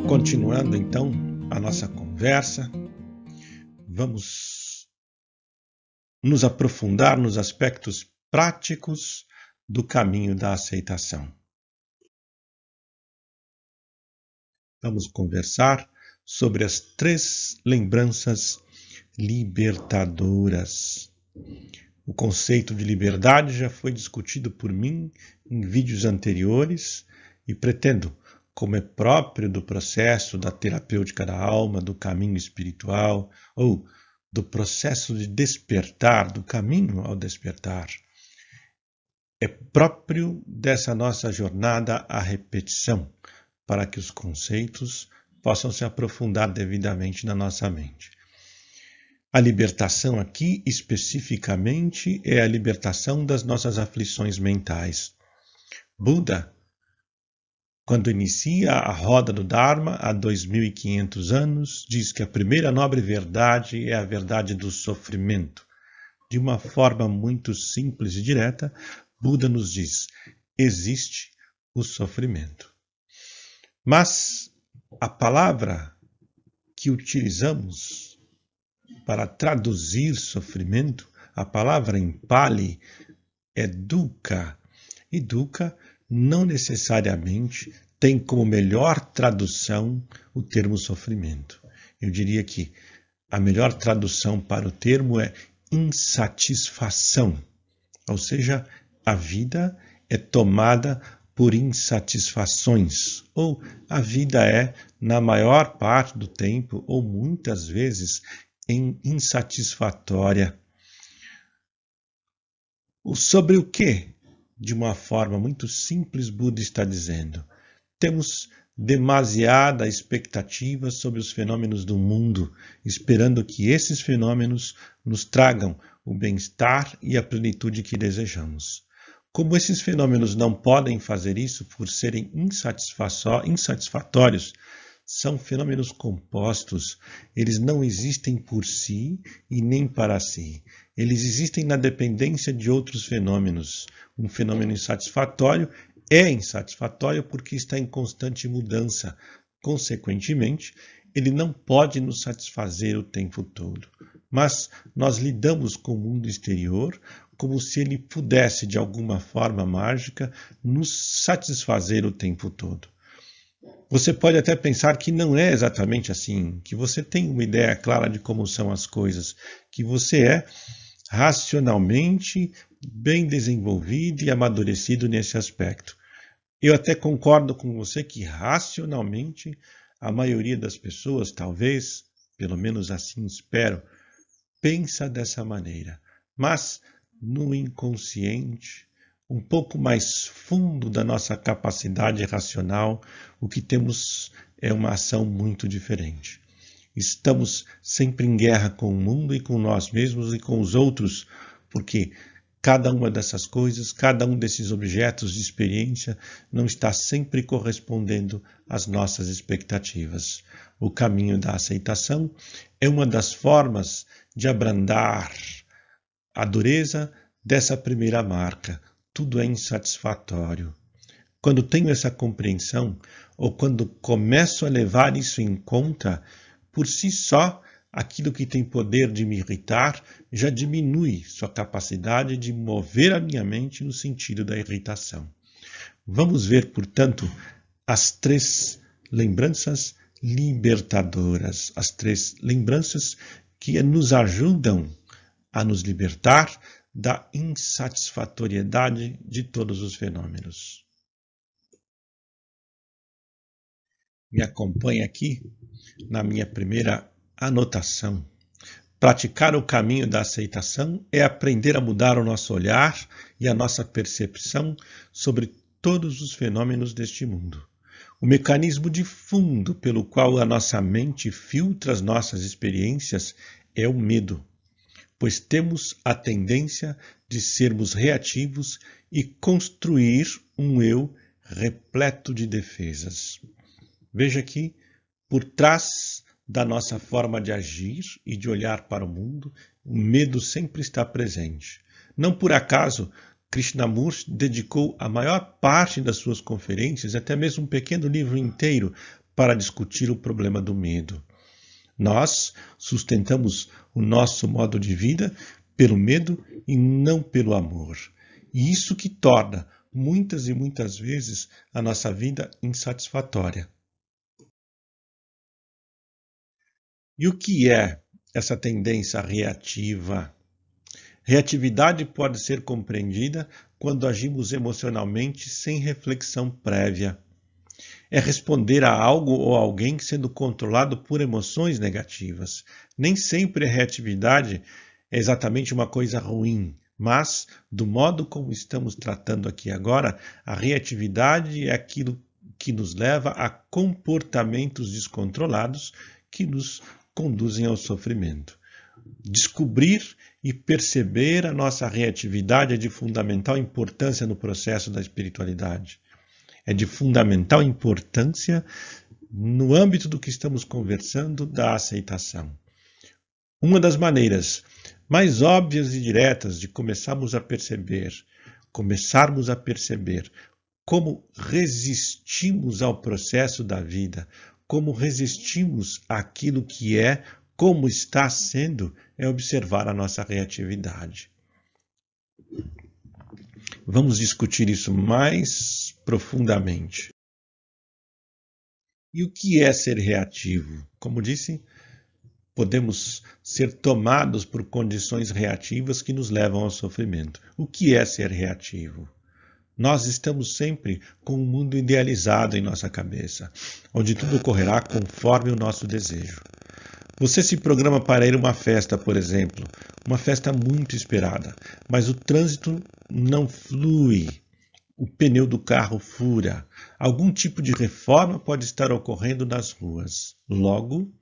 Continuando então a nossa conversa, vamos nos aprofundar nos aspectos práticos do caminho da aceitação. Vamos conversar sobre as 3 lembranças libertadoras. O conceito de liberdade já foi discutido por mim em vídeos anteriores e pretendo, como é próprio do processo da terapêutica da alma, do caminho espiritual ou do processo de despertar, do caminho ao despertar, é próprio dessa nossa jornada a repetição, para que os conceitos possam se aprofundar devidamente na nossa mente. A libertação aqui, especificamente, é a libertação das nossas aflições mentais. Buda, quando inicia a roda do Dharma, há 2.500 anos, diz que a primeira nobre verdade é a verdade do sofrimento. De uma forma muito simples e direta, Buda nos diz: existe o sofrimento. Mas a palavra que utilizamos para traduzir sofrimento, a palavra em Pali é dukkha. E dukkha não necessariamente tem como melhor tradução o termo sofrimento. Eu diria que a melhor tradução para o termo é insatisfação. Ou seja, a vida é tomada por insatisfações, ou a vida é, na maior parte do tempo, ou muitas vezes, insatisfatória. Sobre o que, de uma forma muito simples, Buda está dizendo? Temos demasiada expectativa sobre os fenômenos do mundo, esperando que esses fenômenos nos tragam o bem-estar e a plenitude que desejamos. Como esses fenômenos não podem fazer isso por serem insatisfatórios, são fenômenos compostos, eles não existem por si e nem para si. Eles existem na dependência de outros fenômenos. Um fenômeno insatisfatório é insatisfatório porque está em constante mudança. Consequentemente, ele não pode nos satisfazer o tempo todo. Mas nós lidamos com o mundo exterior como se ele pudesse, de alguma forma mágica, nos satisfazer o tempo todo. Você pode até pensar que não é exatamente assim, que você tem uma ideia clara de como são as coisas, que você é racionalmente bem desenvolvido e amadurecido nesse aspecto. Eu até concordo com você que racionalmente a maioria das pessoas, talvez, pelo menos assim espero, pensa dessa maneira. Mas no inconsciente, um pouco mais fundo da nossa capacidade racional, o que temos é uma ação muito diferente. Estamos sempre em guerra com o mundo e com nós mesmos e com os outros, porque cada uma dessas coisas, cada um desses objetos de experiência não está sempre correspondendo às nossas expectativas. O caminho da aceitação é uma das formas de abrandar a dureza dessa primeira marca. Tudo é insatisfatório. Quando tenho essa compreensão, ou quando começo a levar isso em conta, por si só, aquilo que tem poder de me irritar já diminui sua capacidade de mover a minha mente no sentido da irritação. Vamos ver, portanto, as 3 lembranças libertadoras, as 3 lembranças que nos ajudam a nos libertar da insatisfatoriedade de todos os fenômenos. Me acompanhe aqui na minha primeira anotação. Praticar o caminho da aceitação é aprender a mudar o nosso olhar e a nossa percepção sobre todos os fenômenos deste mundo. O mecanismo de fundo pelo qual a nossa mente filtra as nossas experiências é o medo, pois temos a tendência de sermos reativos e construir um eu repleto de defesas. Veja que, por trás da nossa forma de agir e de olhar para o mundo, o medo sempre está presente. Não por acaso, Krishnamurti dedicou a maior parte das suas conferências, até mesmo um pequeno livro inteiro, para discutir o problema do medo. Nós sustentamos o nosso modo de vida pelo medo e não pelo amor. E isso que torna, muitas e muitas vezes, a nossa vida insatisfatória. E o que é essa tendência reativa? Reatividade pode ser compreendida quando agimos emocionalmente sem reflexão prévia. É responder a algo ou alguém sendo controlado por emoções negativas. Nem sempre a reatividade é exatamente uma coisa ruim, mas, do modo como estamos tratando aqui agora, a reatividade é aquilo que nos leva a comportamentos descontrolados que nos conduzem ao sofrimento. Descobrir e perceber a nossa reatividade é de fundamental importância no processo da espiritualidade. É de fundamental importância no âmbito do que estamos conversando, da aceitação. Uma das maneiras mais óbvias e diretas de começarmos a perceber como resistimos ao processo da vida, como resistimos àquilo que é, como está sendo, é observar a nossa reatividade. Vamos discutir isso mais profundamente. E o que é ser reativo? Como disse, podemos ser tomados por condições reativas que nos levam ao sofrimento. O que é ser reativo? Nós estamos sempre com um mundo idealizado em nossa cabeça, onde tudo ocorrerá conforme o nosso desejo. Você se programa para ir a uma festa, por exemplo, uma festa muito esperada, mas o trânsito não flui, o pneu do carro fura, algum tipo de reforma pode estar ocorrendo nas ruas. Logo,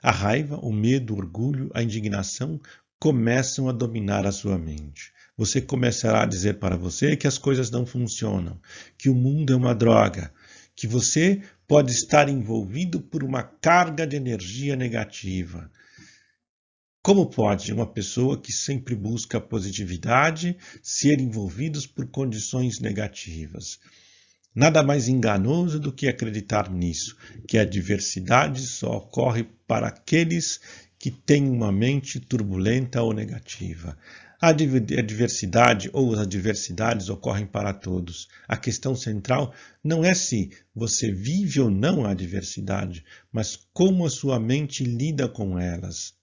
a raiva, o medo, o orgulho, a indignação começam a dominar a sua mente. Você começará a dizer para você que as coisas não funcionam, que o mundo é uma droga, que você pode estar envolvido por uma carga de energia negativa. Como pode uma pessoa que sempre busca positividade ser envolvida por condições negativas? Nada mais enganoso do que acreditar nisso, que a diversidade só ocorre para aqueles que têm uma mente turbulenta ou negativa. A diversidade ou as adversidades ocorrem para todos. A questão central não é se você vive ou não a adversidade, mas como a sua mente lida com elas.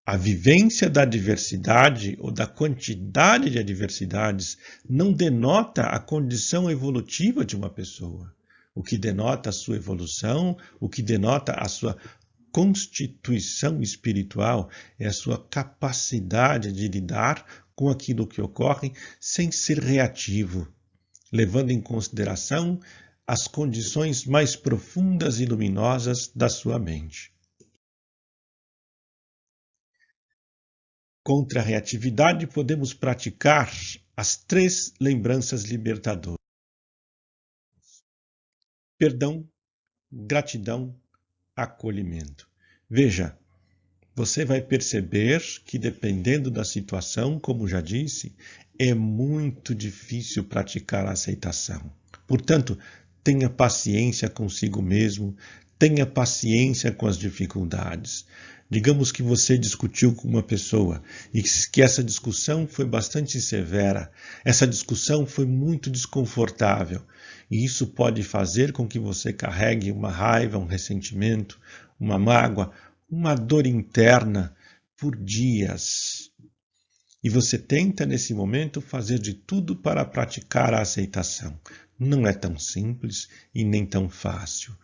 A vivência da diversidade ou da quantidade de adversidades não denota a condição evolutiva de uma pessoa. O que denota a sua evolução, o que denota a sua constituição espiritual é a sua capacidade de lidar com aquilo que ocorre sem ser reativo, levando em consideração as condições mais profundas e luminosas da sua mente. Contra a reatividade, podemos praticar as 3 lembranças libertadoras: perdão, gratidão, acolhimento. Veja, você vai perceber que, dependendo da situação, como já disse, é muito difícil praticar a aceitação. Portanto, tenha paciência consigo mesmo, tenha paciência com as dificuldades. Digamos que você discutiu com uma pessoa e que essa discussão foi bastante severa, essa discussão foi muito desconfortável, e isso pode fazer com que você carregue uma raiva, um ressentimento, uma mágoa, uma dor interna por dias. E você tenta, nesse momento, fazer de tudo para praticar a aceitação. Não é tão simples e nem tão fácil.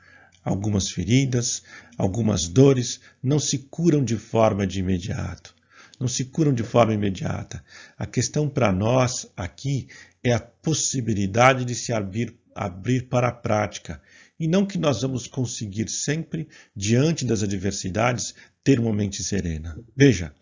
Algumas feridas, algumas dores não se curam de forma de imediato. Não se curam de forma imediata. A questão para nós aqui é a possibilidade de se abrir para a prática. E não que nós vamos conseguir sempre, diante das adversidades, ter uma mente serena. Veja,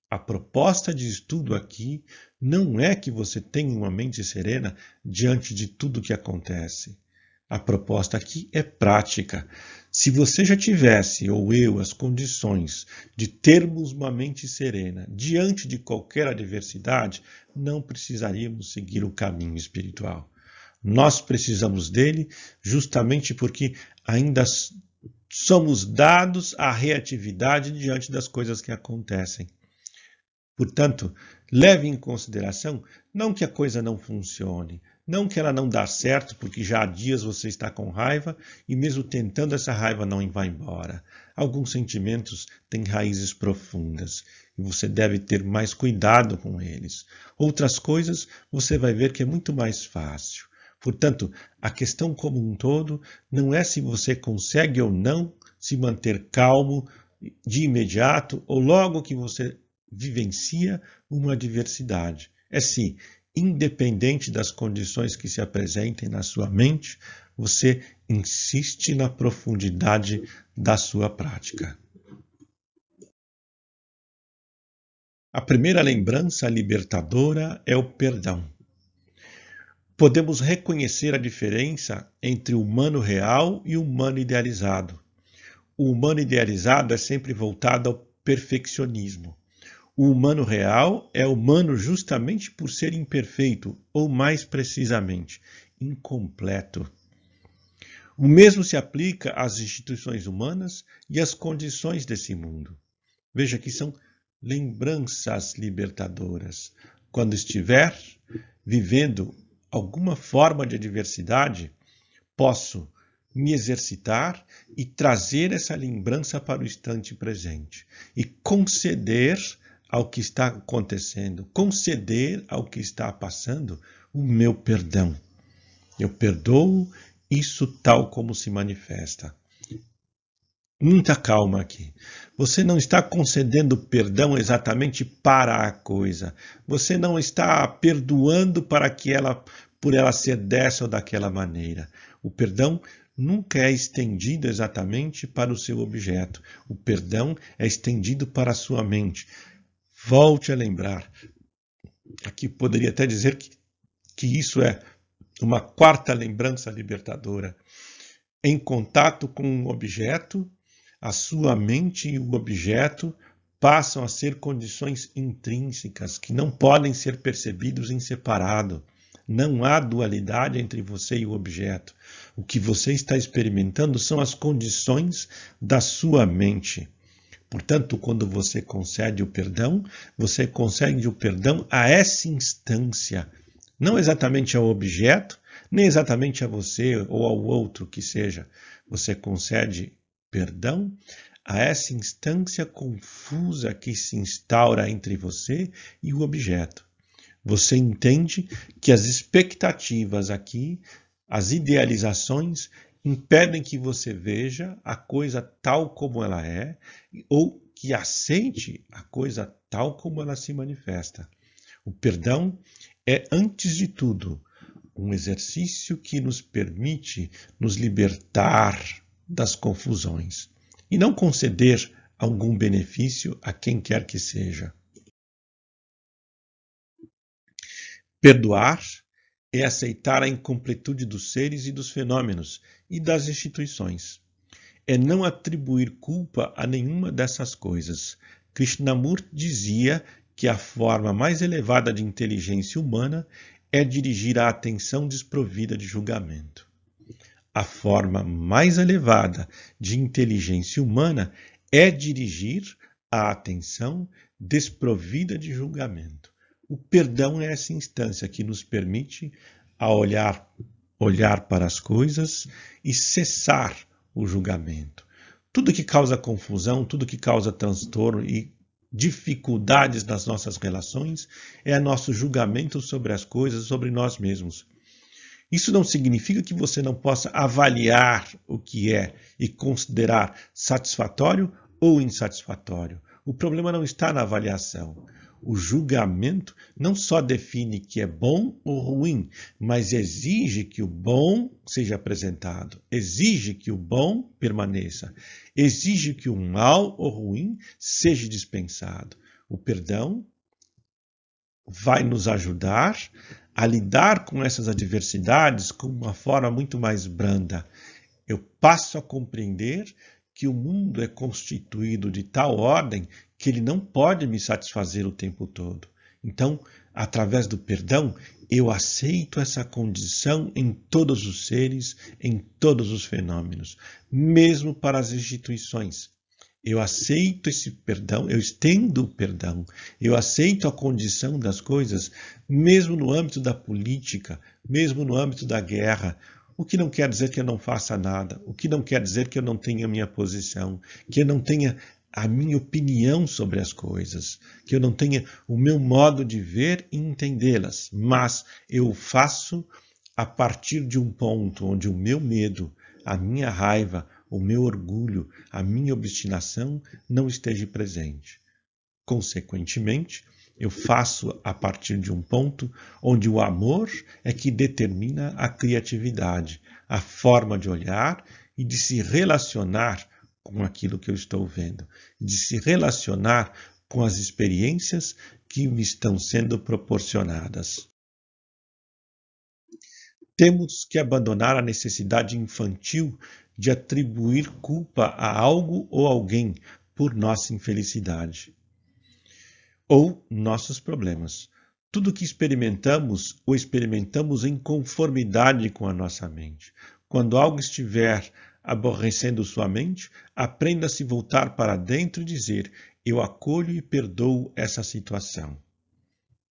a proposta de estudo aqui não é que você tenha uma mente serena diante de tudo que acontece. A proposta aqui é prática. Se você já tivesse, ou eu, as condições de termos uma mente serena diante de qualquer adversidade, não precisaríamos seguir o caminho espiritual. Nós precisamos dele justamente porque ainda somos dados à reatividade diante das coisas que acontecem. Portanto, leve em consideração não que a coisa não funcione, não que ela não dá certo, porque já há dias você está com raiva e mesmo tentando essa raiva não vai embora. Alguns sentimentos têm raízes profundas e você deve ter mais cuidado com eles. Outras coisas você vai ver que é muito mais fácil. Portanto, a questão como um todo não é se você consegue ou não se manter calmo de imediato ou logo que você vivencia uma adversidade. É se, independente das condições que se apresentem na sua mente, você insiste na profundidade da sua prática. A primeira lembrança libertadora é o perdão. Podemos reconhecer a diferença entre o humano real e o humano idealizado. O humano idealizado é sempre voltado ao perfeccionismo. O humano real é humano justamente por ser imperfeito, ou mais precisamente, incompleto. O mesmo se aplica às instituições humanas e às condições desse mundo. Veja que são lembranças libertadoras. Quando estiver vivendo alguma forma de adversidade, posso me exercitar e trazer essa lembrança para o instante presente e conceder ao que está acontecendo, conceder ao que está passando o meu perdão. Eu perdoo isso tal como se manifesta. Muita calma aqui. Você não está concedendo perdão exatamente para a coisa. Você não está perdoando por ela ser dessa ou daquela maneira. O perdão nunca é estendido exatamente para o seu objeto. O perdão é estendido para a sua mente. Volte a lembrar. Aqui poderia até dizer que isso é uma quarta lembrança libertadora. Em contato com um objeto, a sua mente e o objeto passam a ser condições intrínsecas que não podem ser percebidos em separado. Não há dualidade entre você e o objeto. O que você está experimentando são as condições da sua mente. Portanto, quando você concede o perdão, você concede o perdão a essa instância, não exatamente ao objeto, nem exatamente a você ou ao outro que seja. Você concede perdão a essa instância confusa que se instaura entre você e o objeto. Você entende que as expectativas aqui, as idealizações, impedem que você veja a coisa tal como ela é ou que aceite a coisa tal como ela se manifesta. O perdão é, antes de tudo, um exercício que nos permite nos libertar das confusões e não conceder algum benefício a quem quer que seja. Perdoar é aceitar a incompletude dos seres e dos fenômenos e das instituições. É não atribuir culpa a nenhuma dessas coisas. Krishnamurti dizia que a forma mais elevada de inteligência humana é dirigir a atenção desprovida de julgamento. A forma mais elevada de inteligência humana é dirigir a atenção desprovida de julgamento. O perdão é essa instância que nos permite a olhar para as coisas e cessar o julgamento. Tudo que causa confusão, tudo que causa transtorno e dificuldades nas nossas relações é nosso julgamento sobre as coisas, sobre nós mesmos. Isso não significa que você não possa avaliar o que é e considerar satisfatório ou insatisfatório. O problema não está na avaliação. O julgamento não só define que é bom ou ruim, mas exige que o bom seja apresentado, exige que o bom permaneça, exige que o mal ou ruim seja dispensado. O perdão vai nos ajudar a lidar com essas adversidades com uma forma muito mais branda. Eu passo a compreender que o mundo é constituído de tal ordem que ele não pode me satisfazer o tempo todo. Então, Através do perdão, eu aceito essa condição em todos os seres, em todos os fenômenos, mesmo para as instituições. Eu aceito esse perdão, eu estendo o perdão, eu aceito a condição das coisas, mesmo no âmbito da política, mesmo no âmbito da guerra. O que não quer dizer que eu não faça nada, o que não quer dizer que eu não tenha a minha posição, que eu não tenha a minha opinião sobre as coisas, que eu não tenha o meu modo de ver e entendê-las, mas eu faço a partir de um ponto onde o meu medo, a minha raiva, o meu orgulho, a minha obstinação não esteja presente. Consequentemente, eu faço a partir de um ponto onde o amor é que determina a criatividade, a forma de olhar e de se relacionar com aquilo que eu estou vendo, de se relacionar com as experiências que me estão sendo proporcionadas. Temos que abandonar a necessidade infantil de atribuir culpa a algo ou alguém por nossa infelicidade ou nossos problemas. Tudo que experimentamos, o experimentamos em conformidade com a nossa mente. Quando algo estiver aborrecendo sua mente, aprenda a se voltar para dentro e dizer: eu acolho e perdoo essa situação.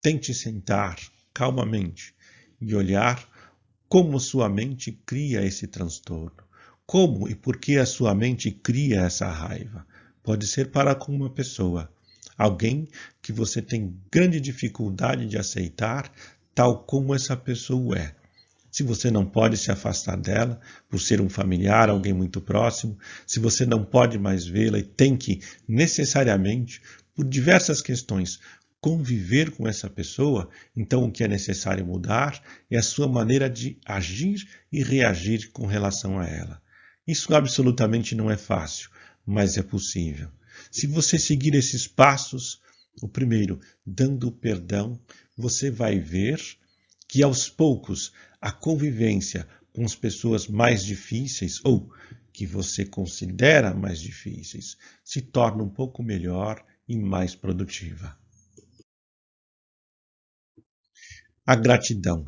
Tente sentar calmamente e olhar como sua mente cria esse transtorno. Como e por que a sua mente cria essa raiva? Pode ser para com uma pessoa, alguém que você tem grande dificuldade de aceitar tal como essa pessoa é. Se você não pode se afastar dela, por ser um familiar, alguém muito próximo, se você não pode mais vê-la e tem que, necessariamente, por diversas questões, conviver com essa pessoa, então o que é necessário mudar é a sua maneira de agir e reagir com relação a ela. Isso absolutamente não é fácil, mas é possível. Se você seguir esses passos, o primeiro, dando o perdão, você vai ver que aos poucos a convivência com as pessoas mais difíceis ou que você considera mais difíceis se torna um pouco melhor e mais produtiva. A gratidão.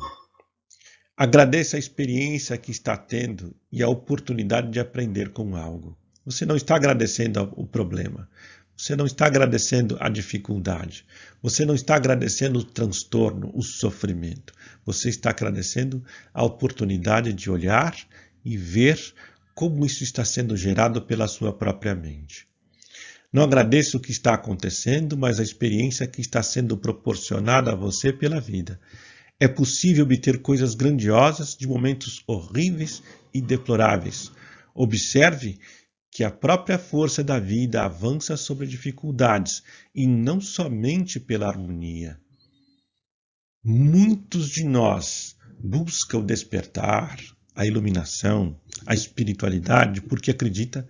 Agradeça a experiência que está tendo e a oportunidade de aprender com algo. Você não está agradecendo o problema. Você não está agradecendo a dificuldade. Você não está agradecendo o transtorno, o sofrimento. Você está agradecendo a oportunidade de olhar e ver como isso está sendo gerado pela sua própria mente. Não agradeça o que está acontecendo, mas a experiência que está sendo proporcionada a você pela vida. É possível obter coisas grandiosas de momentos horríveis e deploráveis. Observe que a própria força da vida avança sobre dificuldades e não somente pela harmonia. Muitos de nós buscam o despertar, a iluminação, a espiritualidade porque acredita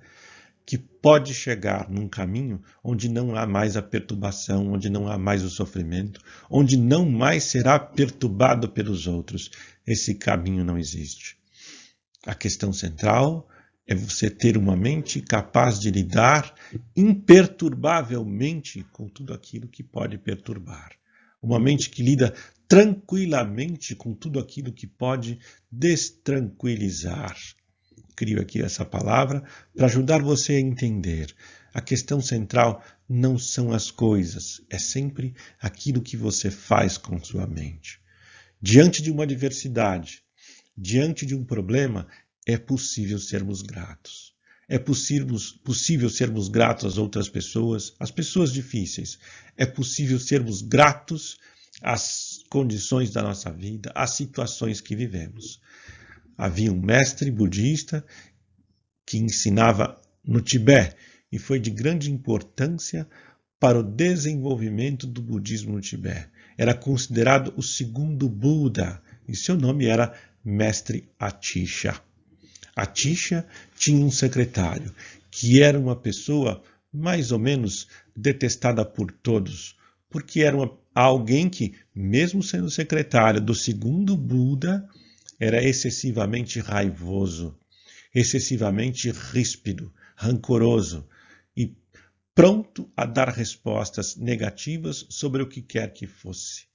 que pode chegar num caminho onde não há mais a perturbação, onde não há mais o sofrimento, onde não mais será perturbado pelos outros. Esse caminho não existe. A questão central é você ter uma mente capaz de lidar imperturbavelmente com tudo aquilo que pode perturbar. Uma mente que lida tranquilamente com tudo aquilo que pode destranquilizar. Crio aqui essa palavra para ajudar você a entender. A questão central não são as coisas, é sempre aquilo que você faz com sua mente. Diante de uma adversidade, diante de um problema, é possível sermos gratos. É possível sermos gratos às outras pessoas, às pessoas difíceis. É possível sermos gratos às condições da nossa vida, às situações que vivemos. Havia um mestre budista que ensinava no Tibete e foi de grande importância para o desenvolvimento do budismo no Tibete. Era considerado o segundo Buda e seu nome era Mestre Atisha. Atisha tinha um secretário que era uma pessoa mais ou menos detestada por todos, porque era alguém que, mesmo sendo secretário do segundo Buda, era excessivamente raivoso, excessivamente ríspido, rancoroso e pronto a dar respostas negativas sobre o que quer que fosse.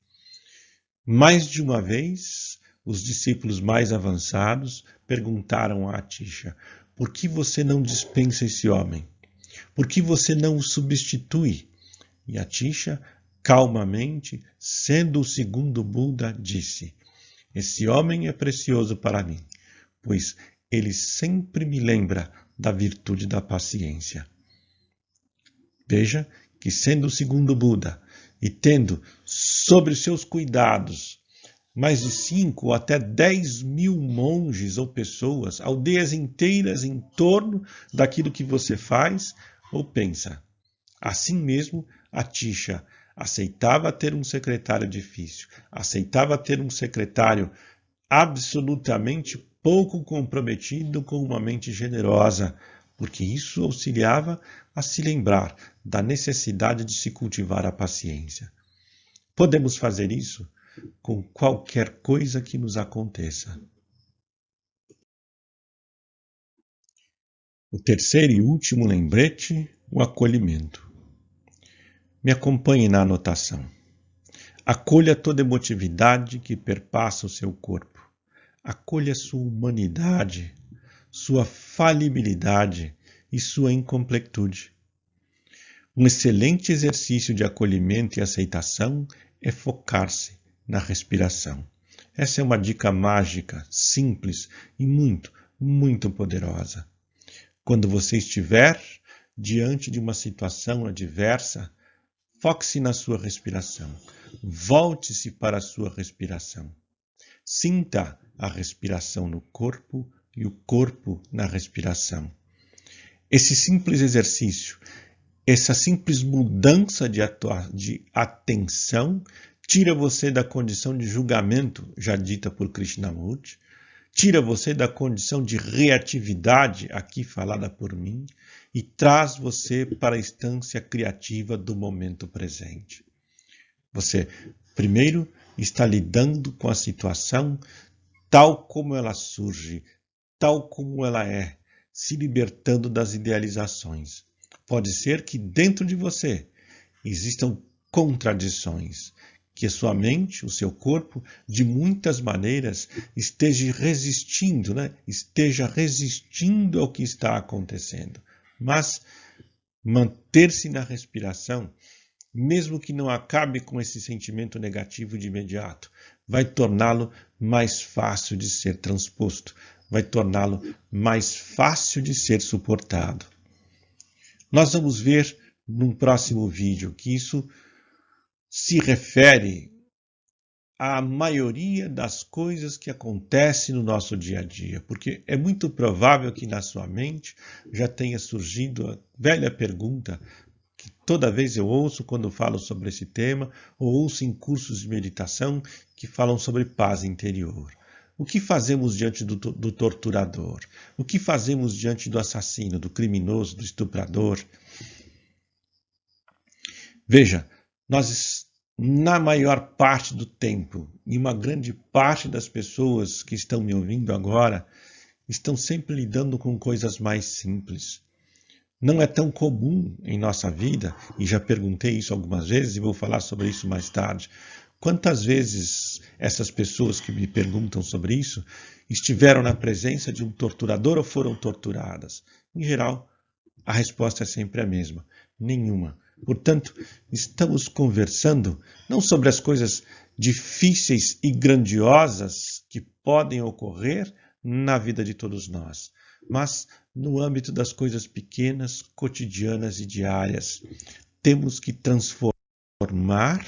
Mais de uma vez, os discípulos mais avançados perguntaram a Atisha: por que você não dispensa esse homem? Por que você não o substitui? E Atisha, calmamente, sendo o segundo Buda, disse: esse homem é precioso para mim, pois ele sempre me lembra da virtude da paciência. Veja que, sendo o segundo Buda e tendo sobre seus cuidados mais de 5 ou até 10 mil monges ou pessoas, aldeias inteiras em torno daquilo que você faz ou pensa. Assim mesmo, Atisha aceitava ter um secretário difícil, aceitava ter um secretário absolutamente pouco comprometido com uma mente generosa, porque isso auxiliava a se lembrar da necessidade de se cultivar a paciência. Podemos fazer isso com qualquer coisa que nos aconteça. O terceiro e último lembrete, o acolhimento. Me acompanhe na anotação. Acolha toda emotividade que perpassa o seu corpo. Acolha sua humanidade, sua falibilidade e sua incompletude. Um excelente exercício de acolhimento e aceitação é focar-se na respiração. Essa é uma dica mágica, simples e muito, muito poderosa. Quando você estiver diante de uma situação adversa, foque-se na sua respiração. Volte-se para a sua respiração. Sinta a respiração no corpo e o corpo na respiração. Esse simples exercício, essa simples mudança de atenção, tira você da condição de julgamento, já dita por Krishnamurti, tira você da condição de reatividade, aqui falada por mim, e traz você para a instância criativa do momento presente. Você, primeiro, está lidando com a situação tal como ela surge, tal como ela é, se libertando das idealizações. Pode ser que dentro de você existam contradições, que a sua mente, o seu corpo, de muitas maneiras, esteja resistindo ao que está acontecendo. Mas manter-se na respiração, mesmo que não acabe com esse sentimento negativo de imediato, vai torná-lo mais fácil de ser transposto, vai torná-lo mais fácil de ser suportado. Nós vamos ver num próximo vídeo que isso se refere à maioria das coisas que acontecem no nosso dia a dia, porque é muito provável que na sua mente já tenha surgido a velha pergunta que toda vez eu ouço quando falo sobre esse tema, ou ouço em cursos de meditação que falam sobre paz interior. O que fazemos diante do torturador? O que fazemos diante do assassino, do criminoso, do estuprador? Veja, nós, na maior parte do tempo, e uma grande parte das pessoas que estão me ouvindo agora, estão sempre lidando com coisas mais simples. Não é tão comum em nossa vida, e já perguntei isso algumas vezes e vou falar sobre isso mais tarde. Quantas vezes essas pessoas que me perguntam sobre isso estiveram na presença de um torturador ou foram torturadas? Em geral, a resposta é sempre a mesma: nenhuma. Portanto, estamos conversando não sobre as coisas difíceis e grandiosas que podem ocorrer na vida de todos nós, mas no âmbito das coisas pequenas, cotidianas e diárias. Temos que transformar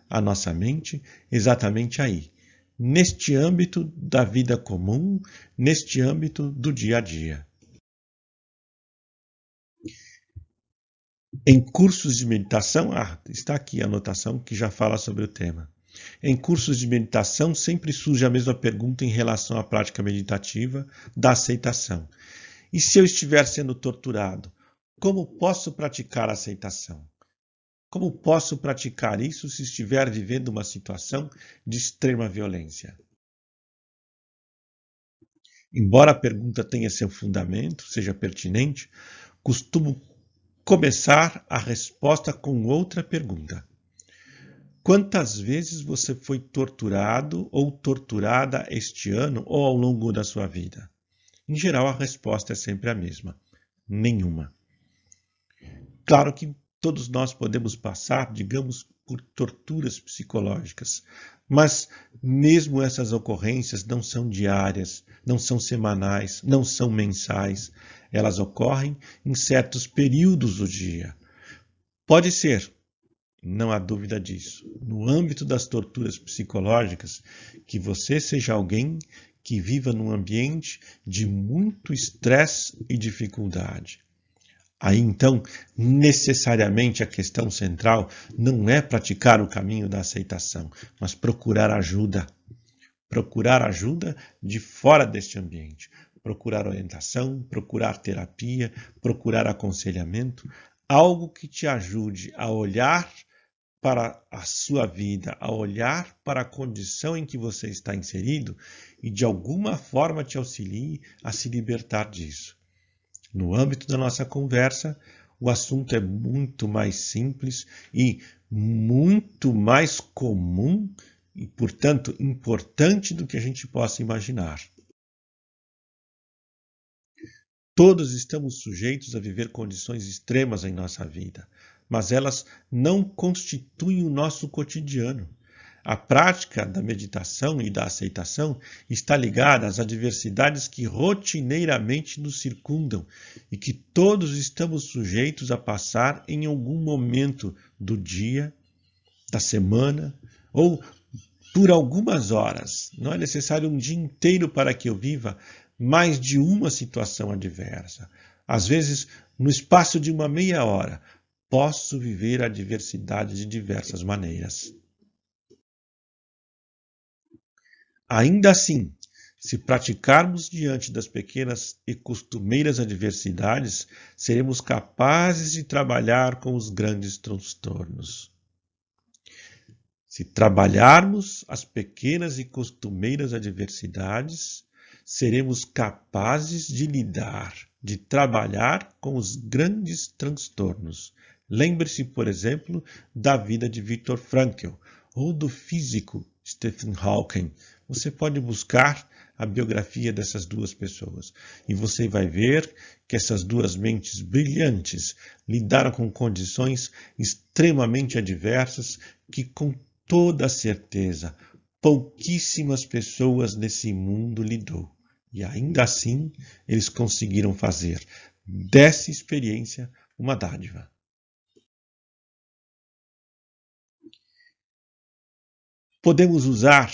a nossa mente exatamente aí, neste âmbito da vida comum, neste âmbito do dia a dia. Em cursos de meditação, está aqui a anotação que já fala sobre o tema. Em cursos de meditação sempre surge a mesma pergunta em relação à prática meditativa da aceitação. E se eu estiver sendo torturado, como posso praticar a aceitação? Como posso praticar isso se estiver vivendo uma situação de extrema violência? Embora a pergunta tenha seu fundamento, seja pertinente, costumo começar a resposta com outra pergunta. Quantas vezes você foi torturado ou torturada este ano ou ao longo da sua vida? Em geral, a resposta é sempre a mesma: nenhuma. Claro que todos nós podemos passar, digamos, por torturas psicológicas, mas mesmo essas ocorrências não são diárias, não são semanais, não são mensais. Elas ocorrem em certos períodos do dia. Pode ser, não há dúvida disso, no âmbito das torturas psicológicas, que você seja alguém que viva num ambiente de muito estresse e dificuldade. Aí então, necessariamente a questão central não é praticar o caminho da aceitação, mas procurar ajuda. Procurar ajuda de fora deste ambiente. Procurar orientação, procurar terapia, procurar aconselhamento, algo que te ajude a olhar para a sua vida, a olhar para a condição em que você está inserido e de alguma forma te auxilie a se libertar disso. No âmbito da nossa conversa, o assunto é muito mais simples e muito mais comum e, portanto, importante do que a gente possa imaginar. Todos estamos sujeitos a viver condições extremas em nossa vida, mas elas não constituem o nosso cotidiano. A prática da meditação e da aceitação está ligada às adversidades que rotineiramente nos circundam e que todos estamos sujeitos a passar em algum momento do dia, da semana ou por algumas horas. Não é necessário um dia inteiro para que eu viva mais de uma situação adversa. Às vezes, no espaço de uma meia hora, posso viver a adversidade de diversas maneiras. Ainda assim, se praticarmos diante das pequenas e costumeiras adversidades, seremos capazes de trabalhar com os grandes transtornos. Se trabalharmos as pequenas e costumeiras adversidades, seremos capazes de lidar, de trabalhar com os grandes transtornos. Lembre-se, por exemplo, da vida de Viktor Frankl ou do físico Stephen Hawking. Você pode buscar a biografia dessas duas pessoas e você vai ver que essas duas mentes brilhantes lidaram com condições extremamente adversas que, com toda certeza, pouquíssimas pessoas nesse mundo lidou. E ainda assim, eles conseguiram fazer dessa experiência uma dádiva. Podemos usar,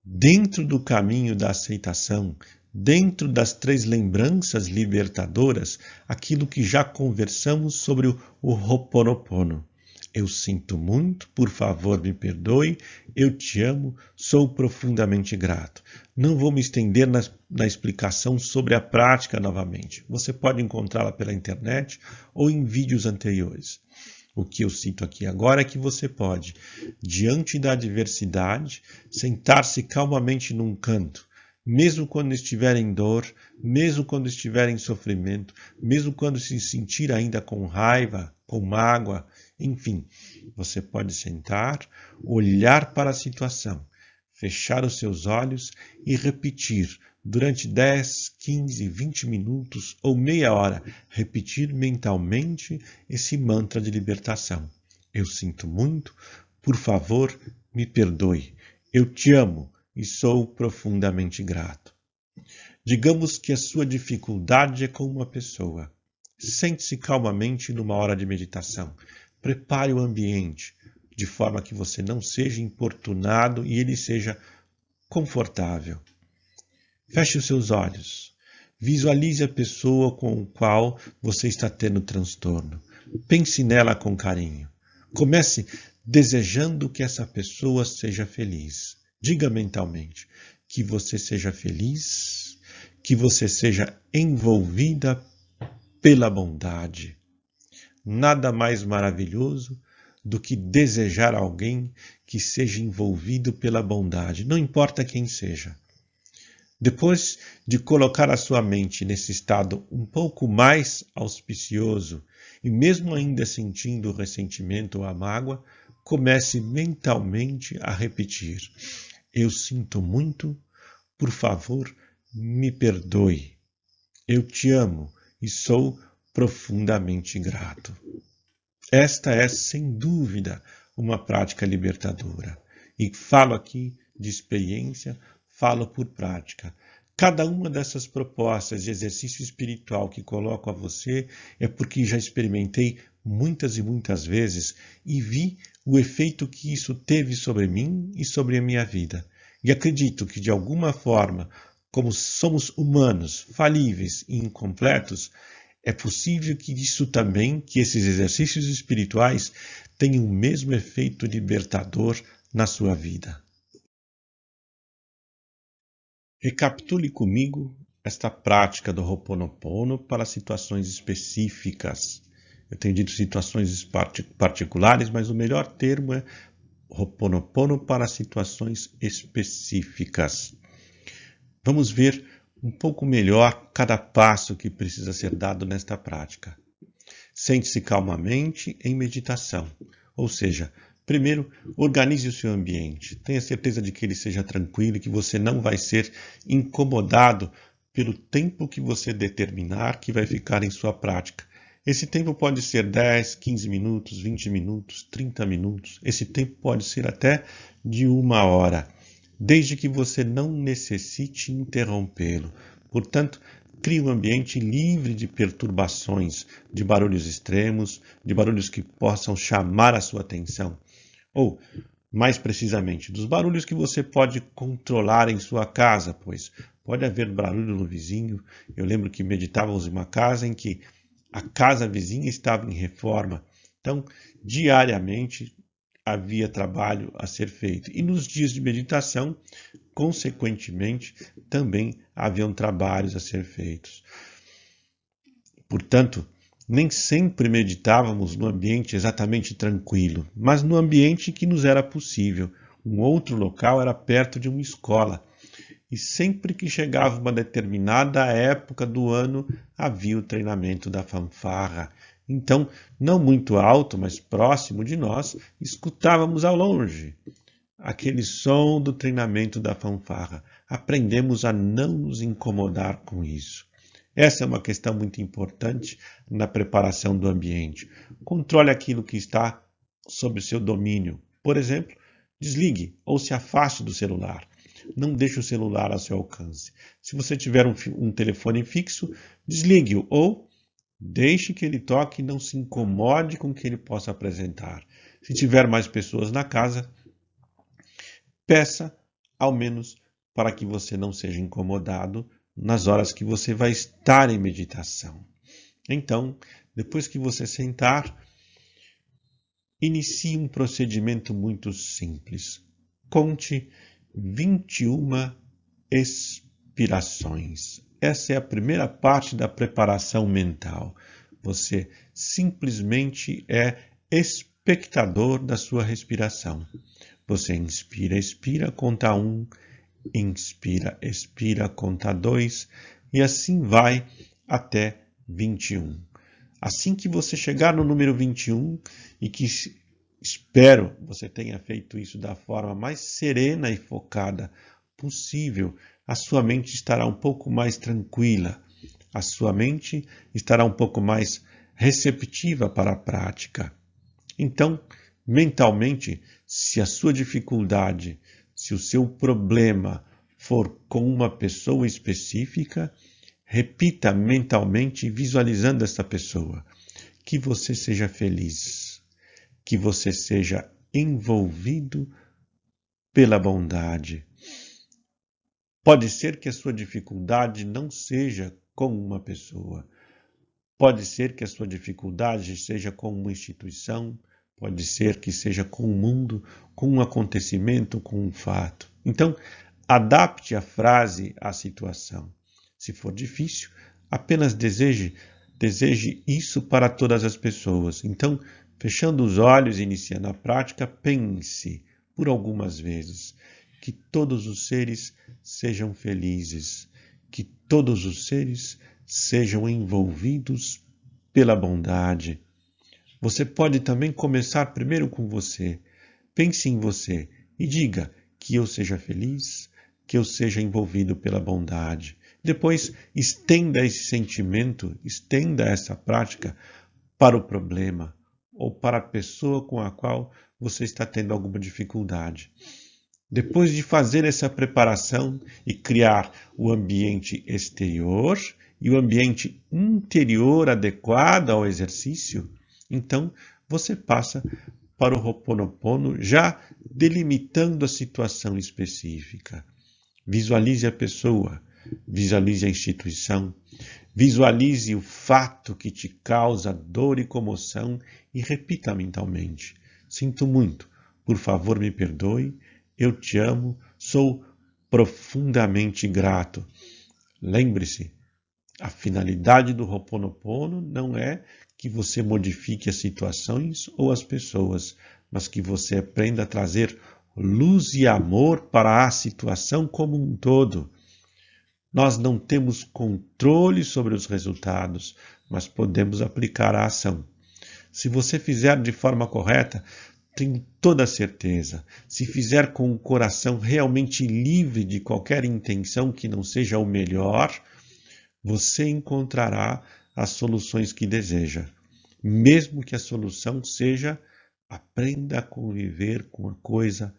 dentro do caminho da aceitação, dentro das 3 lembranças libertadoras, aquilo que já conversamos sobre o Ho'oponopono. Eu sinto muito, por favor me perdoe, eu te amo, sou profundamente grato. Não vou me estender na explicação sobre a prática novamente. Você pode encontrá-la pela internet ou em vídeos anteriores. O que eu cito aqui agora é que você pode, diante da adversidade, sentar-se calmamente num canto, mesmo quando estiver em dor, mesmo quando estiver em sofrimento, mesmo quando se sentir ainda com raiva, com mágoa, enfim, você pode sentar, olhar para a situação, fechar os seus olhos e repetir durante 10, 15, 20 minutos ou meia hora, repetir mentalmente esse mantra de libertação. Eu sinto muito, por favor, me perdoe. Eu te amo e sou profundamente grato. Digamos que a sua dificuldade é com uma pessoa. Sente-se calmamente numa hora de meditação. Prepare o ambiente, de forma que você não seja importunado e ele seja confortável. Feche os seus olhos. Visualize a pessoa com a qual você está tendo transtorno. Pense nela com carinho. Comece desejando que essa pessoa seja feliz. Diga mentalmente que você seja feliz, que você seja envolvida pela bondade. Nada mais maravilhoso do que desejar alguém que seja envolvido pela bondade, não importa quem seja. Depois de colocar a sua mente nesse estado um pouco mais auspicioso, e mesmo ainda sentindo o ressentimento ou a mágoa, comece mentalmente a repetir: eu sinto muito, por favor, me perdoe. Eu te amo e sou profundamente grato. Esta é, sem dúvida, uma prática libertadora. E falo aqui de experiência, falo por prática. Cada uma dessas propostas de exercício espiritual que coloco a você é porque já experimentei muitas e muitas vezes e vi o efeito que isso teve sobre mim e sobre a minha vida. E acredito que, de alguma forma, como somos humanos, falíveis e incompletos, é possível que isso também, que esses exercícios espirituais tenham o mesmo efeito libertador na sua vida. Recapitule comigo esta prática do Ho'oponopono para situações específicas. Eu tenho dito situações particulares, mas o melhor termo é Ho'oponopono para situações específicas. Vamos ver um pouco melhor cada passo que precisa ser dado nesta prática. Sente-se calmamente em meditação, ou seja, primeiro, organize o seu ambiente. Tenha certeza de que ele seja tranquilo e que você não vai ser incomodado pelo tempo que você determinar que vai ficar em sua prática. Esse tempo pode ser 10, 15 minutos, 20 minutos, 30 minutos. Esse tempo pode ser até de 1 hora, desde que você não necessite interrompê-lo. Portanto, crie um ambiente livre de perturbações, de barulhos extremos, de barulhos que possam chamar a sua atenção. Ou, mais precisamente, dos barulhos que você pode controlar em sua casa, pois pode haver barulho no vizinho. Eu lembro que meditávamos em uma casa em que a casa vizinha estava em reforma. Então, diariamente havia trabalho a ser feito. E nos dias de meditação, consequentemente, também haviam trabalhos a ser feitos. Portanto, nem sempre meditávamos no ambiente exatamente tranquilo, mas no ambiente que nos era possível. Um outro local era perto de uma escola. E sempre que chegava uma determinada época do ano, havia o treinamento da fanfarra. Então, não muito alto, mas próximo de nós, escutávamos ao longe aquele som do treinamento da fanfarra. Aprendemos a não nos incomodar com isso. Essa é uma questão muito importante na preparação do ambiente. Controle aquilo que está sob seu domínio. Por exemplo, desligue ou se afaste do celular. Não deixe o celular ao seu alcance. Se você tiver um telefone fixo, desligue-o ou deixe que ele toque e não se incomode com o que ele possa apresentar. Se tiver mais pessoas na casa, peça ao menos para que você não seja incomodado nas horas que você vai estar em meditação. Então, depois que você sentar, inicie um procedimento muito simples. Conte 21 expirações. Essa é a primeira parte da preparação mental. Você simplesmente é espectador da sua respiração. Você inspira, expira, conta 1, inspira, expira, conta 2 e assim vai até 21. Assim que você chegar no número 21 e que espero você tenha feito isso da forma mais serena e focada possível, a sua mente estará um pouco mais tranquila, a sua mente estará um pouco mais receptiva para a prática. Então, mentalmente, se a sua dificuldade, se o seu problema for com uma pessoa específica, repita mentalmente, visualizando essa pessoa, que você seja feliz, que você seja envolvido pela bondade. Pode ser que a sua dificuldade não seja com uma pessoa. Pode ser que a sua dificuldade seja com uma instituição. Pode ser que seja com o mundo, com um acontecimento, com um fato. Então, adapte a frase à situação. Se for difícil, apenas deseje isso para todas as pessoas. Então, fechando os olhos e iniciando a prática, pense por algumas vezes que todos os seres sejam felizes, que todos os seres sejam envolvidos pela bondade. Você pode também começar primeiro com você. pense em você e diga que eu seja feliz, que eu seja envolvido pela bondade. Depois, estenda esse sentimento, estenda essa prática para o problema ou para a pessoa com a qual você está tendo alguma dificuldade. Depois de fazer essa preparação e criar o ambiente exterior e o ambiente interior adequado ao exercício, então você passa para o Ho'oponopono já delimitando a situação específica. Visualize a pessoa, visualize a instituição, visualize o fato que te causa dor e comoção e repita mentalmente: sinto muito, por favor me perdoe, eu te amo, sou profundamente grato. Lembre-se, a finalidade do Ho'oponopono não é que você modifique as situações ou as pessoas, mas que você aprenda a trazer luz e amor para a situação como um todo. Nós não temos controle sobre os resultados, mas podemos aplicar a ação. Se você fizer de forma correta, tenho toda a certeza, se fizer com o coração realmente livre de qualquer intenção que não seja o melhor, você encontrará as soluções que deseja. Mesmo que a solução seja: aprenda a conviver com a coisa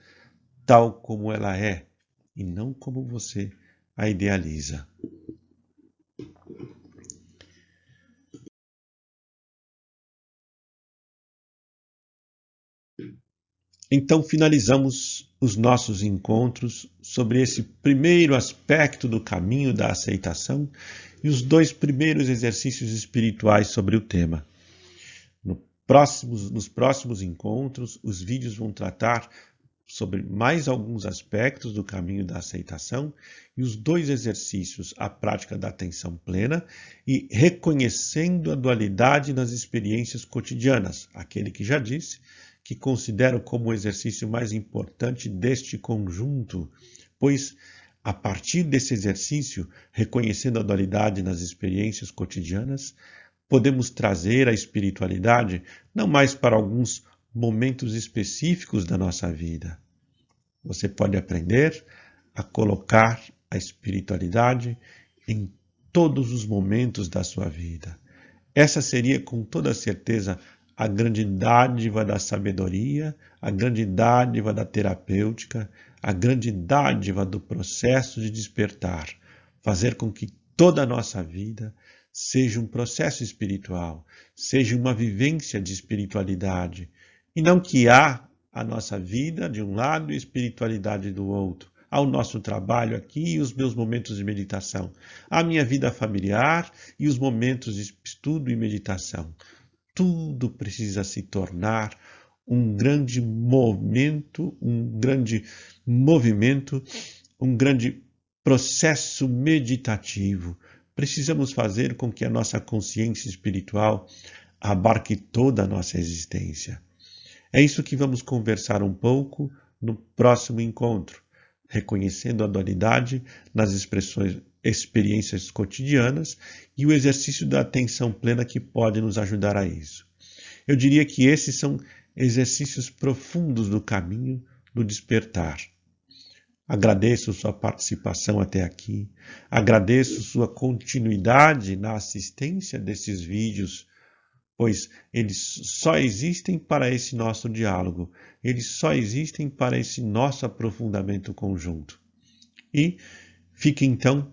tal como ela é e não como você a idealiza. Então finalizamos os nossos encontros sobre esse primeiro aspecto do caminho da aceitação e os 2 primeiros exercícios espirituais sobre o tema. Nos próximos encontros, os vídeos vão tratar sobre mais alguns aspectos do caminho da aceitação e os 2 exercícios, a prática da atenção plena e reconhecendo a dualidade nas experiências cotidianas, aquele que já disse, que considero como o exercício mais importante deste conjunto, pois a partir desse exercício, reconhecendo a dualidade nas experiências cotidianas, podemos trazer a espiritualidade não mais para alguns momentos específicos da nossa vida. Você pode aprender a colocar a espiritualidade em todos os momentos da sua vida. Essa seria, com toda certeza, a grande dádiva da sabedoria, a grande dádiva da terapêutica, a grande dádiva do processo de despertar, fazer com que toda a nossa vida seja um processo espiritual, seja uma vivência de espiritualidade, e não que há a nossa vida de um lado e a espiritualidade do outro, ao nosso trabalho aqui e os meus momentos de meditação, a minha vida familiar e os momentos de estudo e meditação. Tudo precisa se tornar um grande momento, um grande movimento, um grande processo meditativo. Precisamos fazer com que a nossa consciência espiritual abarque toda a nossa existência. É isso que vamos conversar um pouco no próximo encontro, reconhecendo a dualidade nas experiências cotidianas e o exercício da atenção plena que pode nos ajudar a isso. Eu diria que esses são exercícios profundos do caminho do despertar. Agradeço sua participação até aqui, agradeço sua continuidade na assistência desses vídeos, pois eles só existem para esse nosso diálogo, eles só existem para esse nosso aprofundamento conjunto. E fique então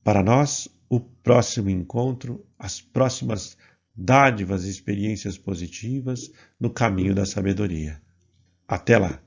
para nós o próximo encontro, as próximas dádivas e experiências positivas no caminho da sabedoria. Até lá!